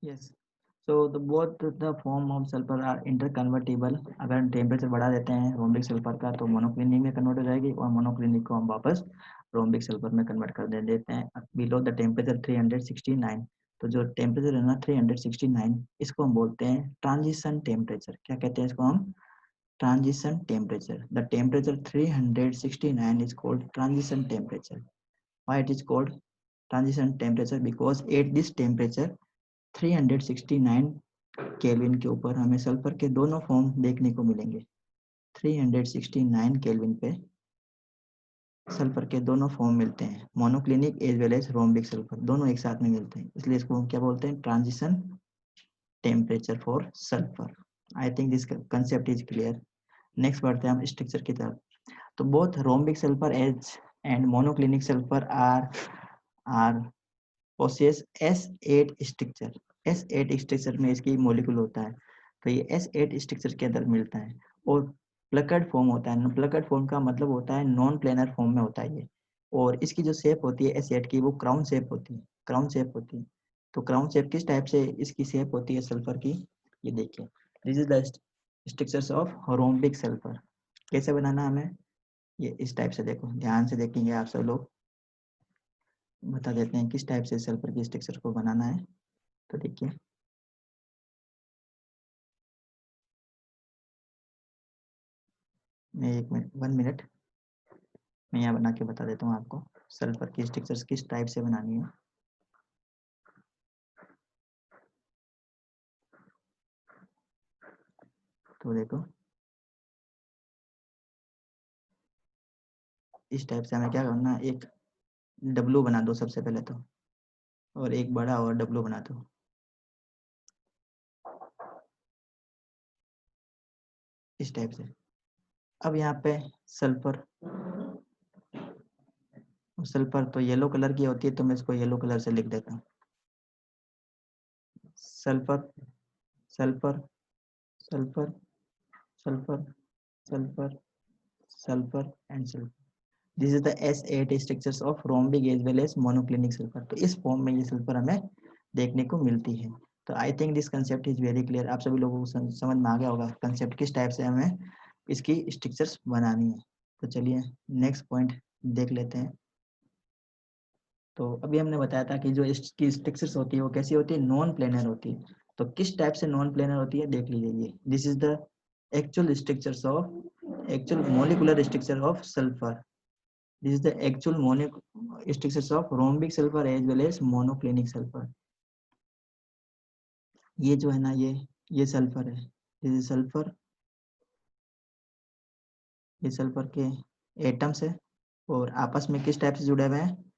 Yes, so the both the form of sulphur are interconvertible. अगर हम temperature बढ़ा देते हैं रोम्बिक सल्फर का तो मोनोक्लिनिक में कन्वर्ट हो जाएगी, और मोनोक्लिनिक को हम वापस रोम्बिक सल्फर में कन्वर्ट कर देते हैं बिलो द टेम्परेचर 369। तो जो टेम्परेचर है ना 369, इसको हम बोलते हैं ट्रांजिशन टेम्परेचर। क्या कहते हैं इसको हम? Transition temperature. The temperature 369 is called transition temperature. Why it is called transition temperature? Because at this temperature 369 kelvin के ऊपर हमें सल्फर के दोनों फॉर्म देखने को मिलेंगे। 369 केल्विन पे सल्फर के दोनों फॉर्म मिलते हैं, monoclinic as well as rhombic sulphur, दोनों एक साथ में मिलते हैं, इसलिए इसको हम क्या बोलते हैं? Transition temperature for sulphur. I think this concept is clear. Next बढ़ते हैं हम स्ट्रक्चर की तरफ। तो both rhombic sulphur as and monoclinic sulphur are possess S8 structure. S8 structure में इसकी मॉलिक्यूल होता है, तो ये S8 स्ट्रक्चर के अंदर मिलता है, और प्लकड फॉर्म होता है। प्लकड फॉर्म का मतलब होता है नॉन प्लेनर फॉर्म में होता है ये, और इसकी जो शेप होती है S8 की, वो क्राउन शेप होती है। क्राउन शेप होती है। तो क्राउन शेप किस टाइप से इसकी शेप होती है सल्फर की, ये देखिए। This is the structures of rhombic sulphur. कैसे बनाना हमें, ये इस टाइप से देखो, ध्यान से देखेंगे आप सब लोग, बता देते हैं किस टाइप से सल्फर की स्ट्रक्चर को बनाना है। तो देखिए, मैं 1 मिनट मैं यहाँ बना के बता देता हूँ आपको सल्फर की स्ट्रक्चर्स किस टाइप से बनानी है। तो देखो, इस टाइप से हमें क्या करना है, एक डब्लू बना दो सबसे पहले तो, और एक बड़ा और डब्लू बना दो, इस टाइप से। अब यहाँ पे सल्फर, सल्फर तो येलो कलर की होती है, तो मैं इसको येलो कलर से लिख देता हूँ। Sulphur, sulphur, sulphur, sulphur, sulphur, sulphur and sulphur. This is the S8 structures of rhombic as well as monoclinic sulphur. तो इस फॉर्म में ये सल्फर हमें देखने को मिलती है। तो आई think this concept is very clear. आप सभी लोगों को समझ में आ गया होगा कंसेप्ट किस टाइप से हमें इसकी स्ट्रक्चर्स बनानी है। तो चलिए नेक्स्ट पॉइंट देख लेते हैं। तो अभी हमने बताया था कि जो इसकी स्ट्रक्चर्स होती है वो कैसी होती है, नॉन प्लेनर होती है। तो किस टाइप से नॉन प्लेनर होती है देख लीजिए। ये this is the actual structures of, actual molecular structure of sulphur. This is the actual structures of rhombic sulfur as well as monoclinic sulfur. ये जो है ना, ये सल्फर है, ये सल्फर, ये सल्फर के एटम्स है, और आपस में किस टाइप से जुड़े हुए हैं,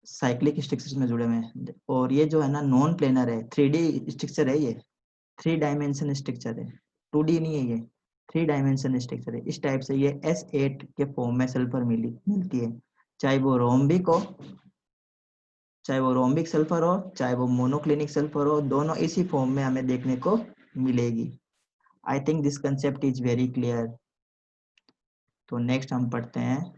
साइक्लिक स्ट्रक्चर्स में जुड़े हुए हैं। और ये जो है ना नॉन प्लेनर है, 3D स्ट्रक्चर है, ये 3 डायमेंशन स्ट्रक्चर है, 2D नहीं है, ये 3 डायमेंशन स्ट्रक्चर है। इस टाइप से ये S8 के फॉर्म में सल्फर मिलती है, चाहे वो रोम्बिक हो, चाहे वो रोम्बिक सल्फर हो, चाहे वो मोनोक्लिनिक सल्फर हो, दोनों इसी फॉर्म में हमें देखने को मिलेगी। आई think this concept is very clear. तो नेक्स्ट हम पढ़ते हैं।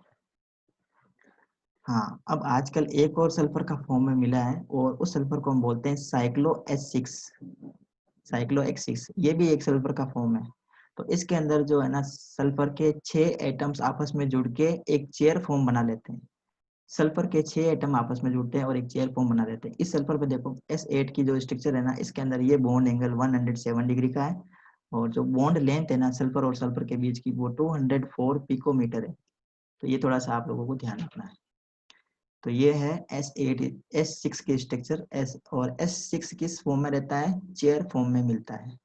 हाँ, अब आजकल एक और सल्फर का फॉर्म में मिला है, और उस सल्फर को हम बोलते हैं साइक्लो H6। ये भी एक सल्फर का फॉर्म है। तो इसके अंदर जो है ना सल्फर के 6 एटम्स आपस में जुड़ के एक चेयर फॉर्म बना लेते हैं। सल्फर के 6 एटम आपस में जुड़ते हैं और एक चेयर फॉर्म बना देते हैं। इस सल्फर पे देखो S8 की जो स्ट्रक्चर है ना, इसके अंदर ये बॉन्ड एंगल 107 डिग्री का है, और जो बॉन्ड लेंथ है ना सल्फर और सल्फर के बीच की, वो 204 पिकोमीटर है। तो ये थोड़ा सा आप लोगों को ध्यान रखना है। तो ये है S8 S6 की स्ट्रक्चर S, और S6 किस फॉर्म में रहता है, चेयर फॉर्म में मिलता है।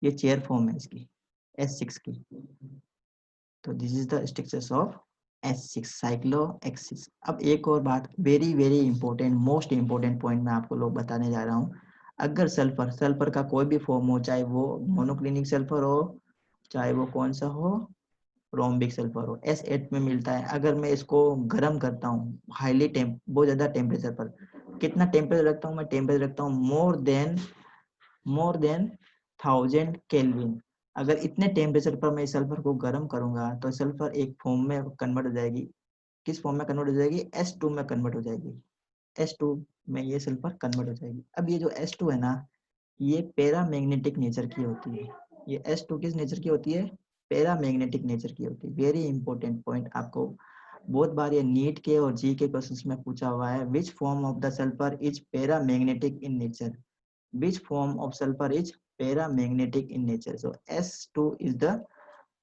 ये चेयर फॉर्म है इसकी, S6 की। तो this is the structures of S6, cyclo X6। अब एक और बात, very very important, most important point मैं आपको लोग बताने जा रहा हूँ। अगर सल्फर का कोई भी फॉर्म हो, चाहे वो मोनोक्लिनिक सल्फर हो, चाहे वो कौन सा हो, रोम्बिक सल्फर हो, S8 में मिलता है। अगर मैं इसको गर्म करता हूँ हाईली बहुत ज्यादा टेम्परेचर पर, कितना टेम्परेचर रखता हूँ मैं, टेम्परेचर रखता हूँ मोर देन 1000 केल्विन। अगर इतने टेम्परेचर पर मैं सल्फर को गर्म करूंगा तो सल्फर एक फॉर्म में कन्वर्ट हो जाएगी। किस फॉर्म में कन्वर्ट हो जाएगी, S2 में कन्वर्ट हो जाएगी। S2 में ये सल्फर कन्वर्ट हो जाएगी। अब ये जो H2 है ना, ये पैरामैग्नेटिक नेचर की होती है। ये H2 किस नेचर की होती है? पैरामैग्नेटिक नेचर की होती है। वेरी इंपॉर्टेंट पॉइंट, आपको बहुत बार ये नीट के और जी के क्वेश्चंस में पूछा हुआ है। Which form of the sulphur is paramagnetic in nature? Which form of sulfur is paramagnetic in nature? So S2 is the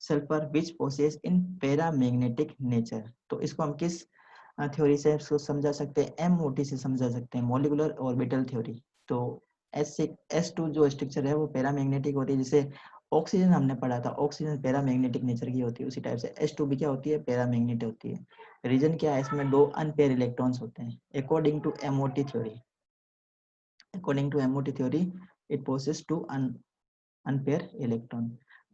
sulfur which possess in paramagnetic nature. तो इसको हम किस थ्योरी से इसको समझा सकते हैं? MOT से समझा सकते हैं, मॉलिक्यूलर ऑर्बिटल थ्योरी। तो S2 जो स्ट्रक्चर है वो पैरामैग्नेटिक होती है। जैसे ऑक्सीजन हमने पढ़ा था, ऑक्सीजन पैरामैग्नेटिक नेचर की होती है, उसी टाइप से H2 भी क्या होती है? पैरामैग्नेटिक होती है। रीजन क्या है? इसमें दो अनपेयर इलेक्ट्रॉन्स होते हैं according to MOT theory. According to MOT theory, it possesses two unpair electron.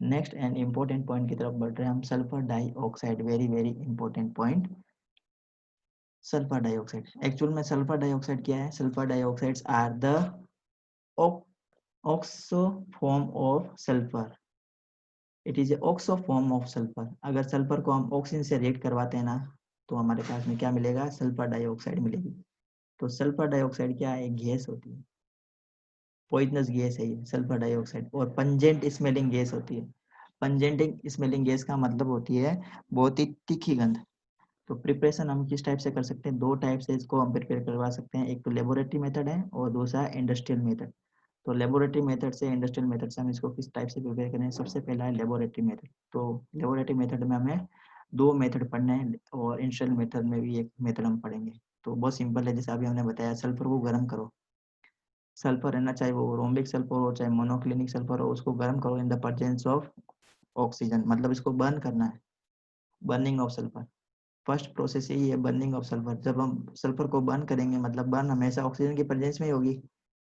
Next and important point की तरफ बढ़ रहे हैं हम, sulphur dioxide. Very very important point, sulphur dioxide. Actual में सल्फर डाइऑक्साइड क्या है? Sulphur dioxides are the oxo form of sulphur. It is a oxo form of sulphur. अगर सल्फर को हम ऑक्सीजन से रिएक्ट करवाते हैं ना, तो हमारे पास में क्या मिलेगा? सल्फर डाइऑक्साइड मिलेगी। तो सल्फर डाइऑक्साइड क्या है? एक गैस होती है, पॉइजनस गैस है ये सल्फर डाइऑक्साइड, और पंजेंट स्मेलिंग गैस होती है। पंजेंट स्मेलिंग गैस का मतलब होती है बहुत ही तीखी गंध। तो प्रिपरेशन हम किस टाइप से कर सकते हैं? दो टाइप से इसको हम प्रिपेयर करवा सकते हैं, एक तो लेबोरेटरी मेथड है और दूसरा इंडस्ट्रियल मेथड। तो लेबोरेटरी मेथड से, इंडस्ट्रियल मेथड से हम इसको किस टाइप से प्रिपेयर करें? सबसे पहला है लेबोरेटरी मेथड। तो लेबोरेटरी मेथड में हमें दो मेथड पढ़ने हैं और इंडस्ट्रियल मेथड में भी एक मेथड हम पढ़ेंगे। तो बहुत सिंपल है, जैसे अभी हमने बताया, सल्फर को गर्म करो। सल्फर है ना, चाहे वो रोम्बिक सल्फर हो चाहे मोनोक्लिनिक सल्फर हो, उसको गर्म करो in the presence of oxygen, मतलब इसको बर्न करना है। Burning of sulphur, first process यही है, बर्निंग ऑफ सल्फर। जब हम सल्फर को बर्न करेंगे, मतलब बर्न हमेशा ऑक्सीजन की प्रेजेंस में ही होगी,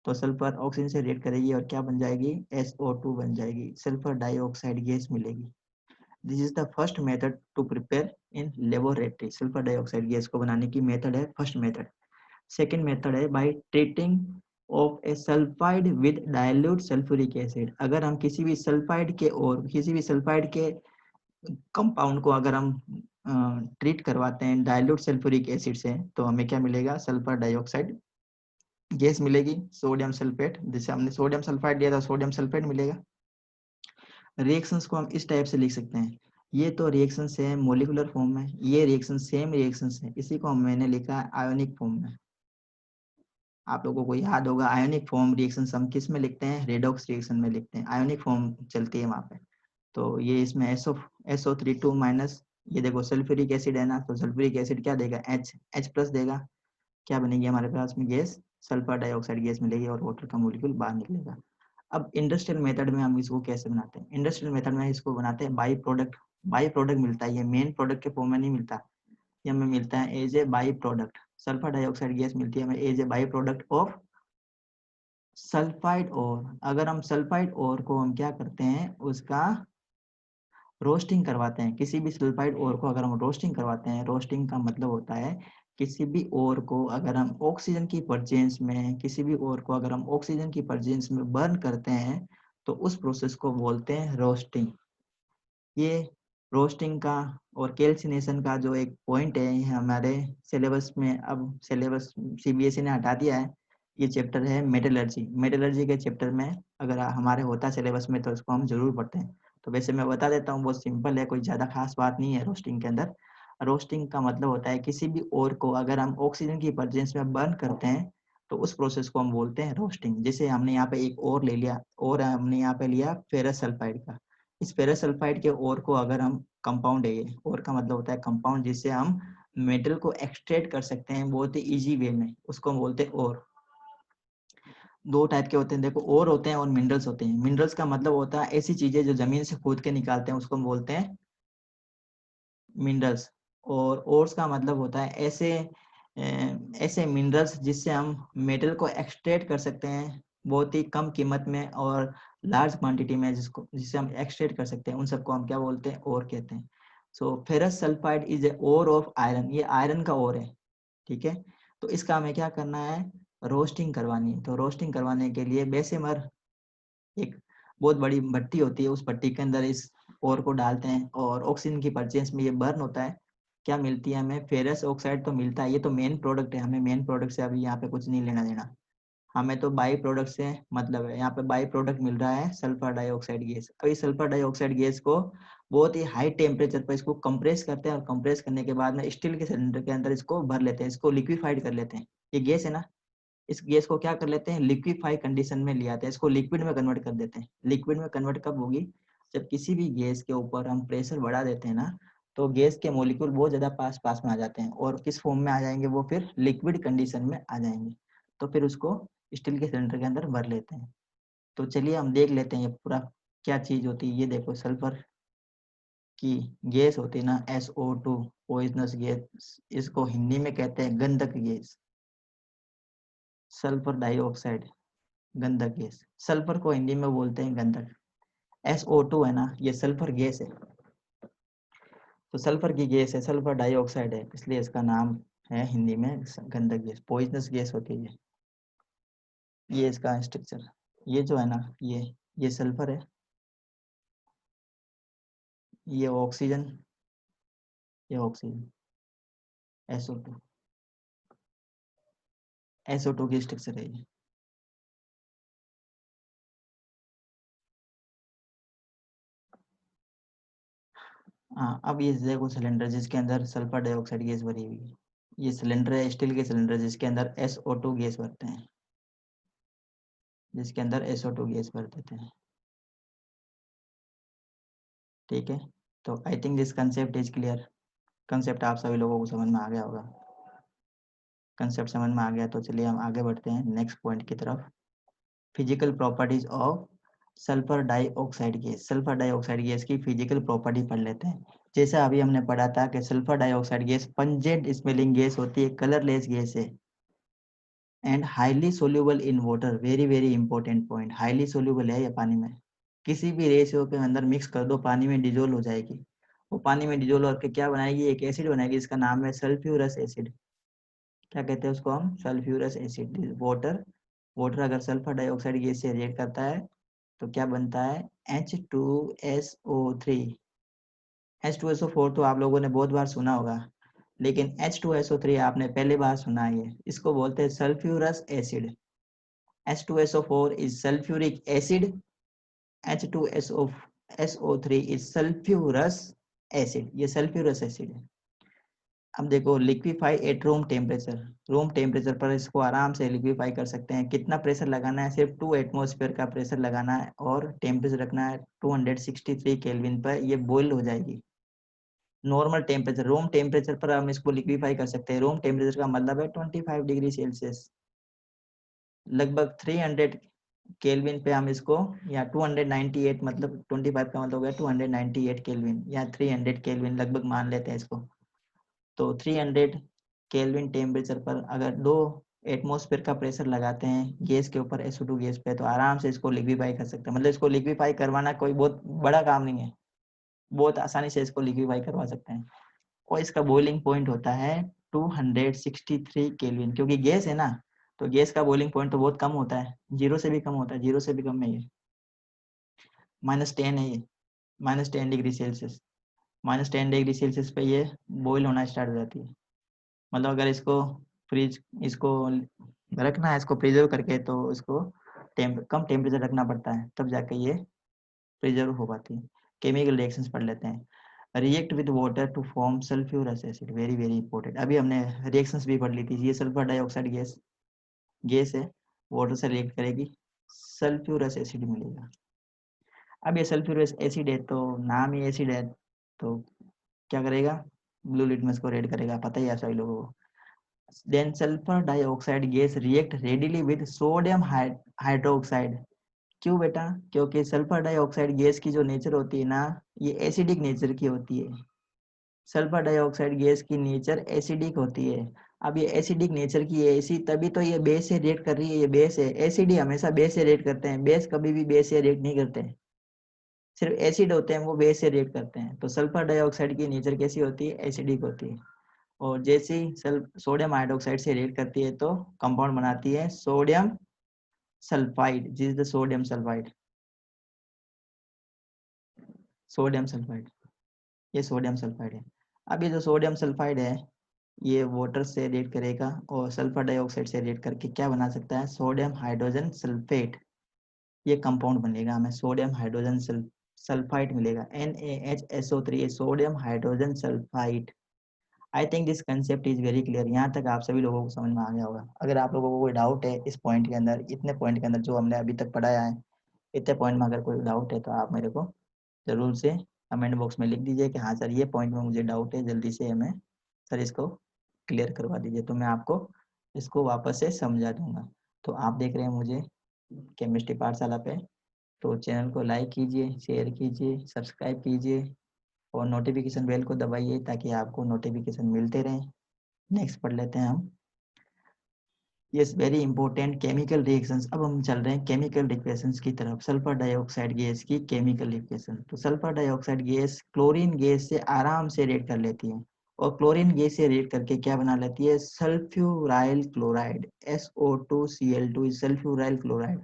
तो सल्फर ऑक्सीजन से रिएक्ट करेगी और क्या बन जाएगी? SO2 बन जाएगी, सल्फर डाइऑक्साइड गैस मिलेगी। This is the first method to prepare in laboratory. Sulphur dioxide gas को बनाने की मेथड है फर्स्ट मेथड। सेकेंड मेथड है by treating of a sulphide with dilute sulphuric acid. अगर हम किसी भी सल्फाइड के और किसी भी सल्फाइड के कंपाउंड को अगर हम ट्रीट करवाते हैं डाइल्यूट सल्फ्यूरिक एसिड से, तो हमें क्या मिलेगा? सल्फर डाइऑक्साइड गैस मिलेगी, सोडियम सल्फेट। जैसे हमने सोडियम सल्फाइड लिया था, सोडियम सल्फेट मिलेगा। रिएक्शंस को हम इस टाइप से लिख सकते हैं, ये तो रिएक्शन है मोलिकुलर फॉर्म में, ये रिएक्शन सेम रिएक्शन है, इसी को मैंने लिखा है आयोनिक फॉर्म में। आप लोगों को याद होगा आयोनिक फॉर्म रिएक्शन हम किस में लिखते हैं? रेडॉक्स रिएक्शन में लिखते हैं, आयोनिक फॉर्म चलती है वहां पे। तो ये इसमें SO32 माइनस, ये देखो सल्फ्यूरिक एसिड है ना, तो सल्फ्यूरिक एसिड क्या देगा? H प्लस देगा। क्या बनेगी हमारे पास में गैस? सल्फर डाइऑक्साइड गैस मिलेगी और वाटर का मॉलिक्यूल बाहर निकलेगा। अब इंडस्ट्रियल मेथड में हम इसको कैसे बनाते हैं? इंडस्ट्रियल मेथड में इसको बनाते हैं बाई प्रोडक्ट। बाई प्रोडक्ट मिलता है, ये मेन प्रोडक्ट के फॉर्म में नहीं मिलता, ये हमें मिलता है as a by product. Sulphur dioxide gas मिलती है हमें as a by product of sulphide और। अगर हम सल्फाइड और को हम क्या करते हैं? उसका रोस्टिंग करवाते हैं। किसी भी सल्फाइड और को अगर हम रोस्टिंग करवाते हैं, रोस्टिंग का मतलब होता है किसी भी और को अगर हम ऑक्सीजन की प्रेजेंस में, किसी भी और को अगर हम ऑक्सीजन की प्रेजेंस में बर्न करते हैं, तो उस प्रोसेस को बोलते हैं रोस्टिंग। ये रोस्टिंग का और कैल्सिनेशन का जो एक पॉइंट है, ये हमारे सिलेबस में, अब सिलेबस CBSE ने हटा दिया है, ये चैप्टर है मेटलर्जी। मेटलर्जी के चैप्टर में अगर हमारे होता सिलेबस में तो इसको हम जरूर पढ़ते हैं। तो वैसे मैं बता देता हूँ, बहुत सिंपल है, कोई ज़्यादा खास बात नहीं है रोस्टिंग के अंदर। रोस्टिंग का मतलब होता है किसी भी और को अगर हम ऑक्सीजन की प्रेजेंस में बर्न करते हैं, तो उस प्रोसेस को हम बोलते हैं रोस्टिंग। जैसे हमने यहाँ पे एक और ले लिया, और हमने यहाँ पे लिया फेरस सल्फाइड का। इस फेरस सल्फाइड के और को अगर हम, कंपाउंड है ये, और का मतलब होता है कंपाउंड जिससे हम मेटल को एक्सट्रैक्ट कर सकते हैं बहुत ही इजी वे में, उसको हम बोलते हैं और। दो टाइप के होते हैं देखो, और होते हैं और मिनरल्स होते हैं। मिनरल्स का मतलब होता है ऐसी चीजें जो जमीन से खोद के निकालते हैं, उसको हम बोलते हैं मिनरल्स। और ओर्स का मतलब होता है ऐसे मिनरल्स जिससे हम मेटल को एक्सट्रैक्ट कर सकते हैं बहुत ही कम कीमत में और लार्ज क्वांटिटी में, जिससे हम एक्सट्रैक्ट कर सकते हैं, उन सबको हम क्या बोलते हैं? ओर कहते हैं। So ferrous sulphide is a ore of iron, ये आयरन का ओर है, ठीक है। तो इसका हमें क्या करना है? रोस्टिंग करवानी है। तो रोस्टिंग करवाने के लिए बेशेमर एक बहुत बड़ी भट्टी होती है, उस भट्टी के अंदर इस ओर को डालते हैं और ऑक्सीजन की परचेंस में ये बर्न होता है। क्या मिलती है हमें? फेरस ऑक्साइड तो मिलता है, ये तो मेन प्रोडक्ट है, हमें मेन प्रोडक्ट से अभी यहाँ पे कुछ नहीं लेना देना, हमें तो बाई प्रोडक्ट से मतलब है। यहाँ पे बाई प्रोडक्ट मिल रहा है सल्फर डाइऑक्साइड गैस। अब इस सल्फर डाइऑक्साइड गैस को बहुत ही हाई टेम्परेचर पर इसको कंप्रेस करते हैं, और कंप्रेस करने के बाद में स्टील के सिलेंडर के अंदर इसको भर लेते हैं, इसको लिक्विफाइड कर लेते हैं। ये गैस है ना, इस गैस को क्या कर लेते हैं? लिक्विफाई कंडीशन में ले आते हैं, इसको लिक्विड में कन्वर्ट कर देते हैं। लिक्विड में कन्वर्ट कब होगी? जब किसी भी गैस के ऊपर हम प्रेशर बढ़ा देते हैं ना, तो गैस के मॉलिक्यूल बहुत ज्यादा पास पास में आ जाते हैं, और किस फॉर्म में आ जाएंगे? वो फिर लिक्विड कंडीशन में आ जाएंगे। तो फिर उसको स्टील के सिलेंडर के अंदर भर लेते हैं। तो चलिए हम देख लेते हैं ये पूरा क्या चीज होती है। ये देखो, सल्फर की गैस होती है ना, SO2 पॉइजनस गैस, इसको हिंदी में कहते हैं गंधक गैस। सल्फर डाइऑक्साइड गंधक गैस, सल्फर को हिंदी में बोलते हैं गंधक। SO2 है ना, ये सल्फर गैस है, तो सल्फर की गैस है, सल्फर डाइऑक्साइड है, इसलिए इसका नाम है हिंदी में गंधक गैस, पॉइजनस गैस होती है ये इसका स्ट्रक्चर। ये जो है ना, ये सल्फर है, ये ऑक्सीजन, ये ऑक्सीजन, SO2, SO2 की स्ट्रक्चर है ये। हाँ, अब ये देखो सिलेंडर जिसके अंदर सल्फर डाइऑक्साइड गैस भरी हुई है, ये सिलेंडर है, स्टील के सिलेंडर जिसके अंदर SO2 गैस भरते हैं, जिसके अंदर SO2 गैस भर देते हैं। ठीक है, तो आई think this concept is clear. Concept आप सभी लोगों को समझ में आ गया होगा। कंसेप्ट समझ में आ गया तो चलिए हम आगे बढ़ते हैं नेक्स्ट पॉइंट की तरफ। Physical properties of sulphur dioxide gas. Sulphur dioxide gas की फिजिकल प्रॉपर्टी पढ़ लेते हैं। जैसा अभी हमने पढ़ा था कि sulphur dioxide gas pungent smelling gas होती है, कलरलेस गैस है, and highly soluble in water. Very very important point, highly soluble है ये पानी में, किसी भी रेशियो के अंदर मिक्स कर दो पानी में डिजोल्व हो जाएगी। वो पानी में डिजोल्व होकर क्या बनाएगी? एक एसिड बनाएगी, इसका नाम है सल्फ्यूरस एसिड। क्या कहते हैं उसको हम? Sulphurous acid. वाटर, वाटर अगर सल्फर डाइऑक्साइड गैस से रिएक्ट करता है तो क्या बनता है? H2SO3। H2SO4 तो आप लोगों ने बहुत बार सुना होगा, लेकिन H2SO3 आपने पहली बार सुना है। इसको बोलते हैं sulphurous acid. H2SO4 is sulfuric acid, H2SO3 is sulfurous acid, ये सल्फ्यूरस एसिड है। अब देखो, liquefy at room temperature, room temperature पर इसको आराम से लिक्विफाई कर सकते हैं। कितना प्रेशर लगाना है? सिर्फ 2 एटमॉस्फेयर का प्रेशर लगाना है, और टेम्परेचर रखना है 263 केल्विन पर, ये बॉइल हो जाएगी। नॉर्मल टेम्परेचर, रूम टेम्परेचर पर हम इसको लिक्विफाई कर सकते हैं। रूम टेम्परेचर का मतलब है 25 डिग्री सेल्सियस, लगभग 300 केल्विन पे हम इसको, या 298, मतलब 25 का मतलब हो गया 298 केल्विन, या 300 केल्विन लगभग मान लेते हैं इसको। तो 300 केल्विन टेम्परेचर पर अगर 2 एटमॉस्फेयर का प्रेशर लगाते हैं गैस के ऊपर, SO2 गैस पे, तो आराम से इसको लिक्विफाई कर सकते हैं। मतलब इसको लिक्विफाई करवाना कोई बहुत बड़ा काम नहीं है, बहुत आसानी से इसको लिक्विफाई करवा सकते हैं। और इसका बॉइलिंग पॉइंट होता है 263 केल्विन, क्योंकि गैस है ना, तो गैस का बॉइलिंग पॉइंट तो बहुत कम होता है, 0 से भी कम होता है, 0 से भी कम है ये, -10 है ये, -10 डिग्री सेल्सियस। -10 डिग्री सेल्सियस पे ये बॉईल होना स्टार्ट हो जाती है। मतलब अगर इसको फ्रीज, इसको रखना है, इसको प्रिजर्व करके, तो इसको कम टेम्परेचर रखना पड़ता है, तब जाके ये प्रिजर्व हो पाती है। केमिकल रिएक्शंस पढ़ लेते हैं। React with water to form sulphurous acid, very very important. अभी हमने रिएक्शंस भी पढ़ ली थी। ये सल्फर डाइऑक्साइड गैस, गैस है, वाटर से रिएक्ट करेगी, सल्फ्यूरस एसिड मिलेगा। अब ये सल्फ्यूरस एसिड है, तो नाम ही एसिड है, तो क्या करेगा? ब्लू लिटमस को रेड करेगा, पता ही है सभी लोगों को। Then sulphur dioxide gas react readily with sodium hydroxide. क्यों बेटा? क्योंकि सल्फर डाइऑक्साइड गैस की जो नेचर होती है ना, ये एसिडिक नेचर की होती है। सल्फर डाइऑक्साइड गैस की नेचर एसिडिक होती है। अब ये एसिडिक नेचर की है, इसी तभी तो ये बेस से रिएक्ट कर रही है। ये बेस है, एसिड ही हमेशा बेस से रिएक्ट करते हैं, बेस कभी भी बेस से रिएक्ट नहीं करते हैं। सिर्फ एसिड होते हैं वो बेस से रिएक्ट करते हैं। तो सल्फर डाइऑक्साइड की नेचर कैसी होती है? एसिडिक होती है। और जैसे ही सोडियम हाइड्रोक्साइड से रिएक्ट करती है तो कंपाउंड बनाती है सोडियम सल्फाइड, जिस the sodium sulphide, sodium sulphide, ये सोडियम सल्फाइड है। अब ये जो सोडियम सल्फाइड है ये वाटर से रिएक्ट करेगा और सल्फर डाइऑक्साइड से रिएक्ट करके क्या बना सकता है, सोडियम हाइड्रोजन सल्फेट, ये कंपाउंड बनेगा, हमें सोडियम हाइड्रोजन सल्फाइड मिलेगा, NaHSO3, sodium hydrogen sulphide. I think this concept is very clear. यहाँ तक आप सभी लोगों को समझ में आ गया होगा। अगर आप लोगों को कोई डाउट है इस पॉइंट के अंदर, इतने पॉइंट के अंदर जो हमने अभी तक पढ़ाया है, इतने पॉइंट में अगर कोई डाउट है तो आप मेरे को जरूर से कमेंट बॉक्स में लिख दीजिए कि हाँ सर ये पॉइंट में मुझे डाउट है, जल्दी से हमें सर इसको क्लियर करवा दीजिए, तो मैं आपको इसको वापस से समझा दूंगा। तो आप देख रहे हैं मुझे केमिस्ट्री पाठशाला पे, तो चैनल को लाइक कीजिए, शेयर कीजिए, सब्सक्राइब कीजिए और नोटिफिकेशन बेल को दबाइए ताकि आपको नोटिफिकेशन मिलते रहें। नेक्स्ट पढ़ लेते हैं हम, yes very important, chemical reactions. अब हम चल रहे हैं केमिकल रिएक्शंस की तरफ। सल्फर डाइऑक्साइड गैस की केमिकल रिएक्शन, तो sulphur dioxide gas chlorine gas से आराम से रिएक्ट कर लेती है और क्लोरीन गैस से रिएक्ट करके क्या बना लेती है, sulphuryl chloride, SO2Cl2 sulphuryl chloride.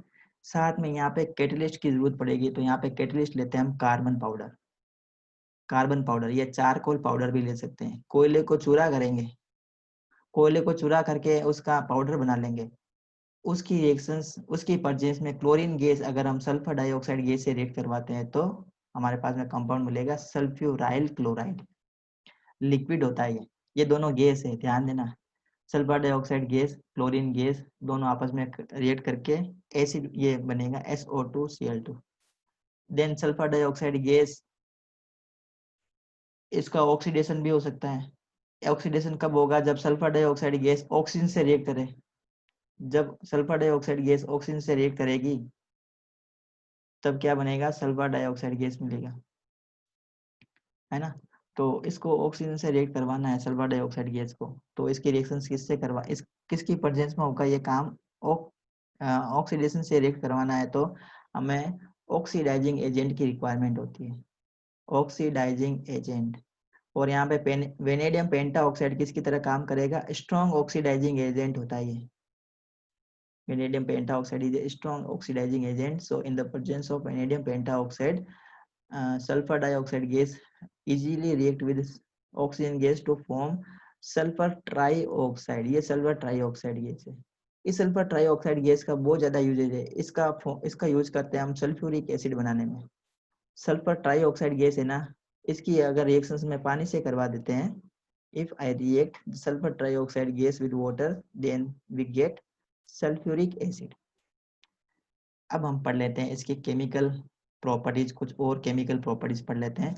साथ में यहाँ पे कैटलिस्ट की जरूरत पड़ेगी, तो यहाँ पे कैटलिस्ट लेते हैं हम कार्बन पाउडर, कार्बन पाउडर या चारकोल पाउडर भी ले सकते हैं। कोयले को चूरा करेंगे, कोयले को चूरा करके उसका पाउडर बना लेंगे, उसकी रिएक्शंस, उसकी परजेंस में क्लोरीन गैस अगर हम सल्फर डाइऑक्साइड गैस से रिएक्ट करवाते हैं तो हमारे पास में कंपाउंड मिलेगा सल्फ्यूराइल क्लोराइड। लिक्विड होता है ये दोनों गैस है, ध्यान देना। Sulphur dioxide gas, chlorine gas दोनों आपस में रिएक्ट करके एसिड ये बनेगा SO2Cl2। Then sulphur dioxide gas, इसका ऑक्सीडेशन भी हो सकता है। ऑक्सीडेशन कब होगा, जब सल्फर डाइऑक्साइड गैस ऑक्सीजन से रिएक्ट करे। जब सल्फर डाइऑक्साइड गैस ऑक्सीजन से रिएक्ट करेगी तब क्या बनेगा, सल्फर डाइऑक्साइड गैस मिलेगा, है ना। तो इसको ऑक्सीजन से रिएक्ट करवाना है सल्फर डाइऑक्साइड गैस को, तो इसकी रिएक्शन किससे करवा, इस किसकी प्रेजेंस में होगा ये काम, ऑक्सीडेशन से रिएक्ट करवाना है तो हमें ऑक्सीडाइजिंग एजेंट की रिक्वायरमेंट होती है, ऑक्सीडाइजिंग एजेंट। और यहाँ पे वेनेडियम पेंटा ऑक्साइड किसकी तरह काम करेगा, स्ट्रॉन्ग ऑक्सीडाइजिंग एजेंट होता है ये। Vanadium pentaoxide is a strong oxidizing agent. So in the presence of vanadium pentaoxide, sulfur dioxide gas easily react with oxygen gas to form sulfur trioxide. ये sulfur trioxide gas है। इस sulphur trioxide gas का बहुत ज्यादा usage है, इसका use करते हैं हम सल्फ्यूरिक एसिड बनाने में। सल्फर ट्राइऑक्साइड गैस है ना, इसकी अगर रिएक्शंस में पानी से करवा देते हैं, if I react sulfur trioxide gas with water then we get sulphuric acid. अब हम पढ़ लेते हैं इसके केमिकल प्रॉपर्टीज, कुछ और केमिकल प्रॉपर्टीज पढ़ लेते हैं।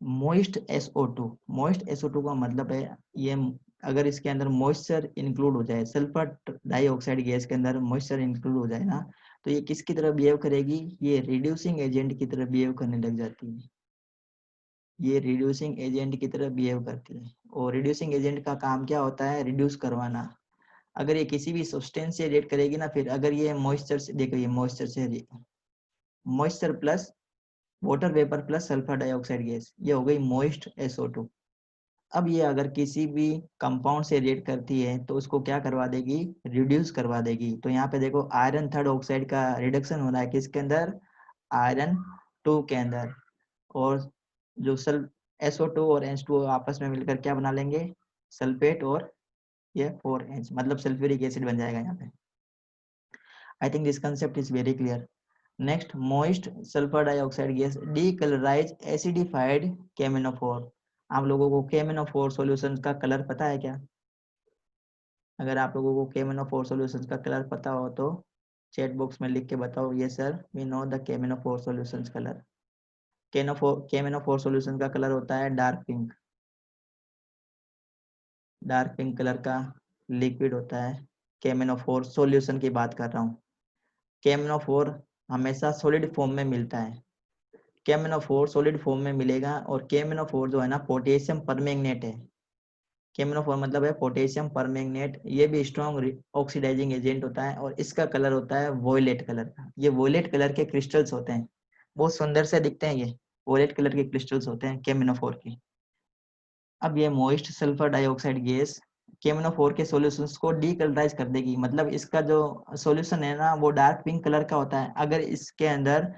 मोइस्ट SO2, मोइस्ट SO2 का मतलब है ये अगर इसके अंदर मॉइस्चर इंक्लूड हो जाए, सल्फर डाइऑक्साइड गैस के अंदर मॉइस्चर इंक्लूड हो जाए ना, तो ये किसकी तरह बिहेव करेगी, ये रिड्यूसिंग एजेंट की तरह बिहेव करने लग जाती है, ये रिड्यूसिंग एजेंट की तरह बिहेव करती है। और रिड्यूसिंग एजेंट का काम क्या होता है, रिड्यूस करवाना। अगर ये किसी भी सब्सटेंस से रिएक्ट करेगी ना, फिर अगर ये मॉइस्चर से, देखो ये moisture plus water vapour plus sulphur dioxide gas, ये हो गई मोइस्ट SO2। अब ये अगर किसी भी कंपाउंड से रिएक्ट करती है तो उसको क्या करवा देगी, रिड्यूस करवा देगी। तो यहाँ पे देखो आयरन थर्ड ऑक्साइड का रिडक्शन हो रहा है किसके अंदर, आयरन 2 के अंदर। और जो SO2 और H2O आपस में मिलकर क्या बना लेंगे, सल्फेट, और ये 4H मतलब सल्फ्यूरिक एसिड बन जाएगा यहाँ पे। I think this concept is very clear. Next, moist sulphur dioxide gas decolourise acidified K M N O four. आप लोगों को केमिनोफोर सॉल्यूशन का कलर पता है क्या, अगर आप लोगों को केमिनोफोर सॉल्यूशन का कलर पता हो तो चैट बॉक्स में लिख के बताओ, ये sir we know the K M N O four solutions colour. K M N O four solution का कलर होता है dark pink, dark pink colour का लिक्विड होता है। केमिनोफोर सॉल्यूशन की बात कर रहा हूँ। केमिनोफोर हमेशा सॉलिड फॉर्म में मिलता है, केमिनोफोर सॉलिड फॉर्म में मिलेगा। और केमिनोफोर जो है ना पोटेशियम परमैंगनेट है, केमिनोफोर मतलब है पोटेशियम परमैंगनेट, ये भी स्ट्रॉन्ग ऑक्सीडाइजिंग एजेंट होता है और इसका कलर होता है वॉयलेट कलर का। ये वॉयलेट कलर के क्रिस्टल्स होते हैं, बहुत सुंदर से दिखते हैं, ये वॉयलेट कलर के क्रिस्टल्स होते हैं केमिनोफोर की। अब ये मोइस्ट सल्फर डाइऑक्साइड गैस केमिनोफोर के सॉल्यूशंस को डीकलराइज कर देगी, मतलब इसका जो सॉल्यूशन है ना वो डार्क पिंक कलर का होता है। अगर इसके अंदर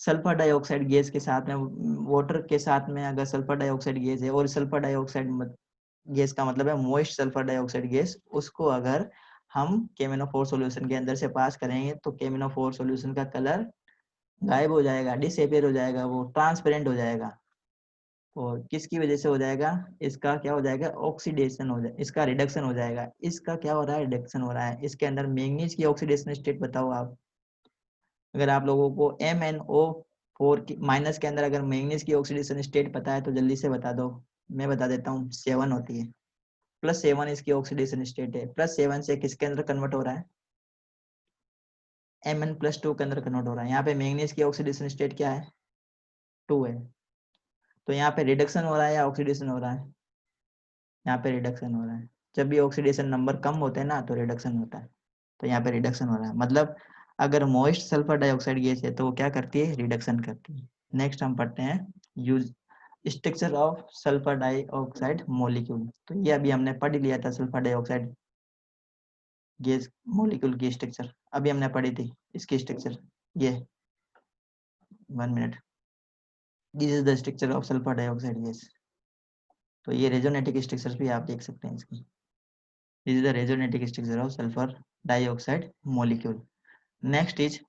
सल्फर डाइऑक्साइड गैस के साथ में, वाटर के साथ में अगर सल्फर डाइऑक्साइड गैस है, और सल्फर डाइऑक्साइड गैस का मतलब है मॉइस्ट सल्फर डाइऑक्साइड गैस, उसको अगर हम KMnO4 सॉल्यूशन के अंदर से पास करेंगे तो KMnO4 सॉल्यूशन का कलर गायब हो जाएगा, डिसअपियर हो जाएगा, वो ट्रांसपेरेंट हो जाएगा। और किसकी वजह से हो जाएगा? इसका क्या हो जाएगा? ऑक्सीडेशन हो जाएगा, इसका रिडक्शन हो जाएगा। इसका क्या हो रहा है? रिडक्शन हो रहा है। इसके अंदर मैंगनीज की ऑक्सीडेशन स्टेट बताओ आप। अगर आप लोगों को MnO4 की माइनस के अंदर अगर मैंगनीज की ऑक्सीडेशन स्टेट पता है तो जल्दी से बता दो। मैं बता देता हूँ, 7 होती है। +7 इसकी ऑक्सीडेशन स्टेट है। +7 से किसके अंदर कन्वर्ट हो रहा है? Mn+2 के अंदर कन्वर्ट हो रहा है। यहाँ पे मैंगनीज की ऑक्सीडेशन स्टेट क्या है? 2 है। तो यहाँ पे रिडक्शन हो रहा है या ऑक्सीडेशन हो रहा है? यहाँ पे रिडक्शन हो रहा है। जब भी ऑक्सीडेशन नंबर कम होते हैं ना तो रिडक्शन होता है। तो यहाँ पे रिडक्शन हो रहा है, मतलब अगर मॉइस्ट सल्फर डाइऑक्साइड गैस है तो वो क्या करती है? रिडक्शन करती है। नेक्स्ट हम पढ़ते हैं use structure of sulphur dioxide molecule. तो ये अभी हमने पढ़ लिया था, सल्फर डाइऑक्साइड गैस मॉलिक्यूल की स्ट्रक्चर अभी हमने पढ़ी थी। इसकी स्ट्रक्चर ये 1 minute, this is the structure of sulphur dioxide gas. तो ये रेजोनेटिक स्ट्रक्चर भी आप देख सकते हैं इसकी। This is the resonating structure of sulphur dioxide molecule. Next is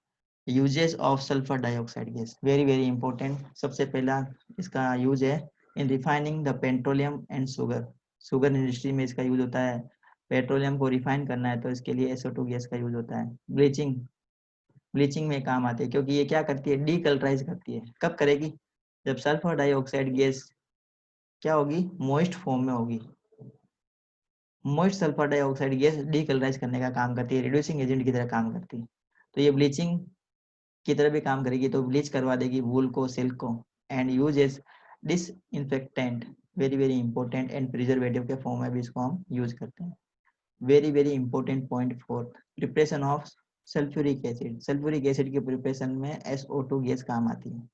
uses of sulphur dioxide gas, very very important. सबसे पहला इसका यूज है in refining the petroleum and sugar. Sugar industry में इसका यूज होता है। पेट्रोलियम को रिफाइन करना है तो इसके लिए SO2 गैस का यूज होता है। ब्लीचिंग, ब्लीचिंग में काम आती है, क्योंकि ये क्या करती है? डीकलराइज करती है। कब करेगी? जब सल्फर डाइऑक्साइड गैस क्या होगी? मॉइस्ट फॉर्म में होगी। Moist sulphur dioxide gas decolourise करने का काम करती है, रिड्यूसिंग एजेंट की तरह काम करती है। तो ये ब्लीचिंग की तरह भी काम करेगी, तो ब्लीच करवा देगी वूल को, सिल्क को। And use as disinfectant, very very important, and preservative के फॉर्म में भी इसको हम यूज करते हैं। Very very important point fourth, preparation of sulphuric acid. Sulphuric acid के प्रिपरेशन में SO2 गैस काम आती है।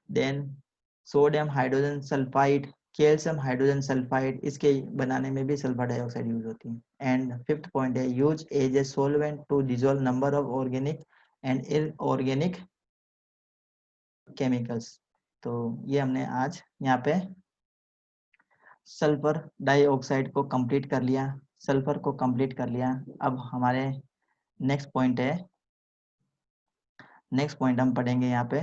Then sodium hydrogen sulphide, calcium hydrogen sulphide, इसके बनाने में भी सल्फर डाइऑक्साइड यूज होती है। एंड फिफ्थ पॉइंट है use as a solvent to dissolve number of organic and inorganic chemicals. तो ये हमने आज यहाँ पे सल्फर डाइऑक्साइड को कंप्लीट कर लिया, सल्फर को कंप्लीट कर लिया। अब हमारे नेक्स्ट पॉइंट है, नेक्स्ट पॉइंट हम पढ़ेंगे यहाँ पे